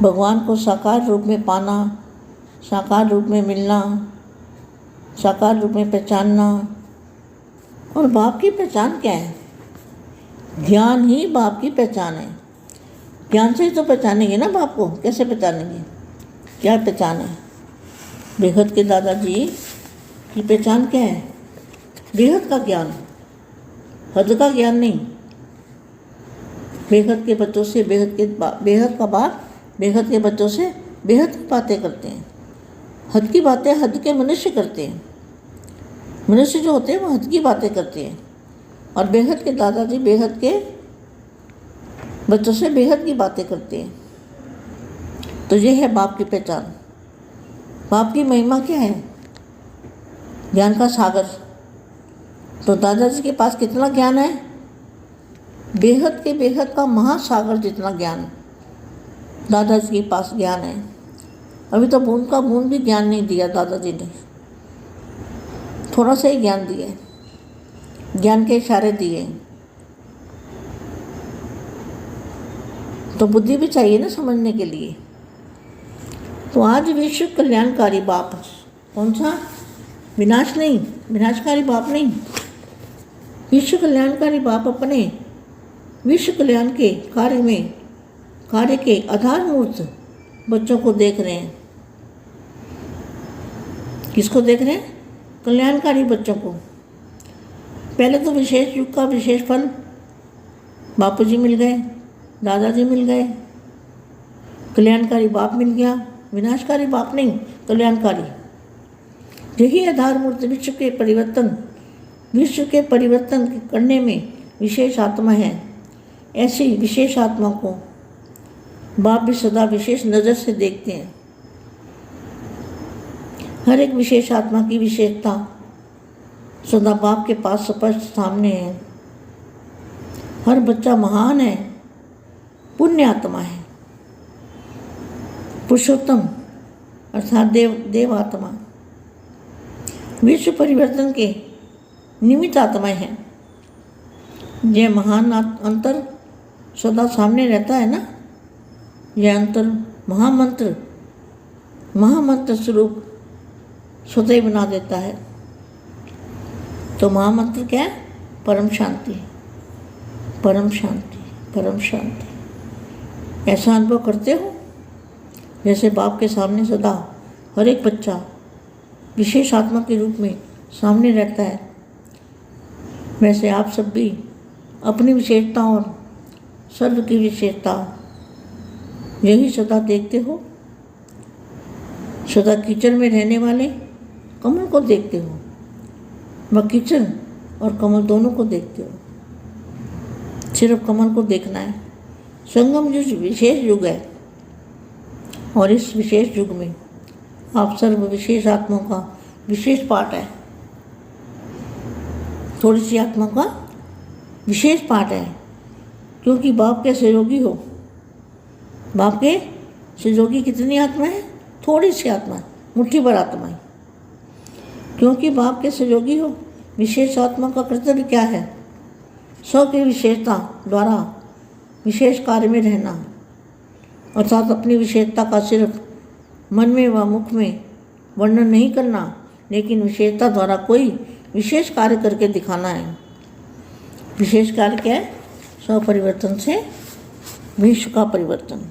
भगवान को साकार रूप में पाना, साकार रूप में मिलना, साकार रूप में पहचानना। और बाप की पहचान क्या है? ज्ञान ही बाप की पहचान है। ज्ञान से ही तो पहचानेंगे ना बाप को, कैसे पहचानेंगे? क्या पहचान है? बेहद के दादाजी की पहचान क्या है? बेहद का ज्ञान, हद का ज्ञान नहीं। बेहद के बच्चों से बेहद का बाप बेहद के बच्चों से बेहद की बातें करते हैं। हद की बातें हद के मनुष्य करते हैं। मनुष्य जो होते हैं वो हद की बातें करते हैं, और बेहद के दादाजी बेहद के बच्चों से बेहद की बातें करते हैं। तो ये है बाप की पहचान। बाप की महिमा क्या है? ज्ञान का सागर। तो दादाजी के पास कितना ज्ञान है? बेहद के बेहद का महासागर जितना ज्ञान दादाजी के पास ज्ञान है। अभी तो बूंद का बूंद भी ज्ञान नहीं दिया दादाजी ने, थोड़ा सा ही ज्ञान दिया, ज्ञान के इशारे दिए। तो बुद्धि भी चाहिए ना समझने के लिए। तो आज विश्व कल्याणकारी बाप, कौन सा? विनाश नहीं, विनाशकारी बाप नहीं, विश्व कल्याणकारी बाप अपने विश्व कल्याण के कार्य के आधारभूत बच्चों को देख रहे हैं। किसको देख रहे हैं? कल्याणकारी बच्चों को। पहले तो विशेष युग का विशेष फल बापू जी मिल गए, दादाजी मिल गए, कल्याणकारी बाप मिल गया। विनाशकारी बाप नहीं, कल्याणकारी। यही आधारभूत विश्व के परिवर्तन करने में विशेष आत्मा है। ऐसी विशेष आत्मा को बाप भी सदा विशेष नज़र से देखते हैं। हर एक विशेष आत्मा की विशेषता सदा बाप के पास स्पष्ट सामने है। हर बच्चा महान है, पुण्य आत्मा है, पुरुषोत्तम अर्थात देव आत्मा, विश्व परिवर्तन के निमित्त आत्माएं हैं। यह महान अंतर सदा सामने रहता है ना। यह अंतर महामंत्र स्वरूप स्वतः बना देता है। तो महामंत्र क्या है? परम शांति, परम शांति, परम शांति। ऐसा अनुभव करते हो जैसे बाप के सामने सदा हर एक बच्चा विशेष आत्मा के रूप में सामने रहता है। वैसे आप सब भी अपनी विशेषता और सर्व की विशेषता यही सदा देखते हो। सदा कीचड़ में रहने वाले कमल को देखते हो, वह कीचड़ और कमल दोनों को देखते हो। सिर्फ कमल को देखना है। संगम युग विशेष युग है, और इस विशेष युग में आप सर्व विशेष आत्माओं का विशेष पाठ है। थोड़ी सी आत्मा का विशेष पाठ है, क्योंकि बाप के सहयोगी हो। बाप के सहयोगी कितनी आत्मा है? थोड़ी सी आत्मा, मुट्ठी भर आत्मा है। क्योंकि बाप के सहयोगी हो, विशेष आत्मा का कर्तव्य क्या है? स्व की विशेषता द्वारा विशेष कार्य में रहना, अर्थात अपनी विशेषता का सिर्फ मन में व मुख में वर्णन नहीं करना, लेकिन विशेषता द्वारा कोई विशेष कार्य करके दिखाना है। विशेष कार्य क्या है? स्व परिवर्तन से विश्व का परिवर्तन।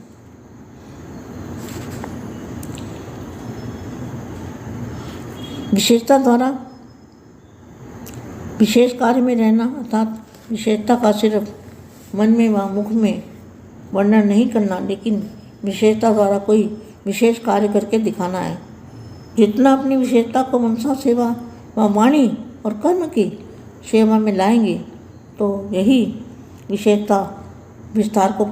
विशेषता द्वारा विशेष कार्य में रहना, अर्थात विशेषता का सिर्फ मन में व मुख में वर्णन नहीं करना, लेकिन विशेषता द्वारा कोई विशेष कार्य करके दिखाना है। जितना अपनी विशेषता को मनसा सेवा व वाणी और कर्म की सेवा में लाएंगे, तो यही विशेषता विस्तार को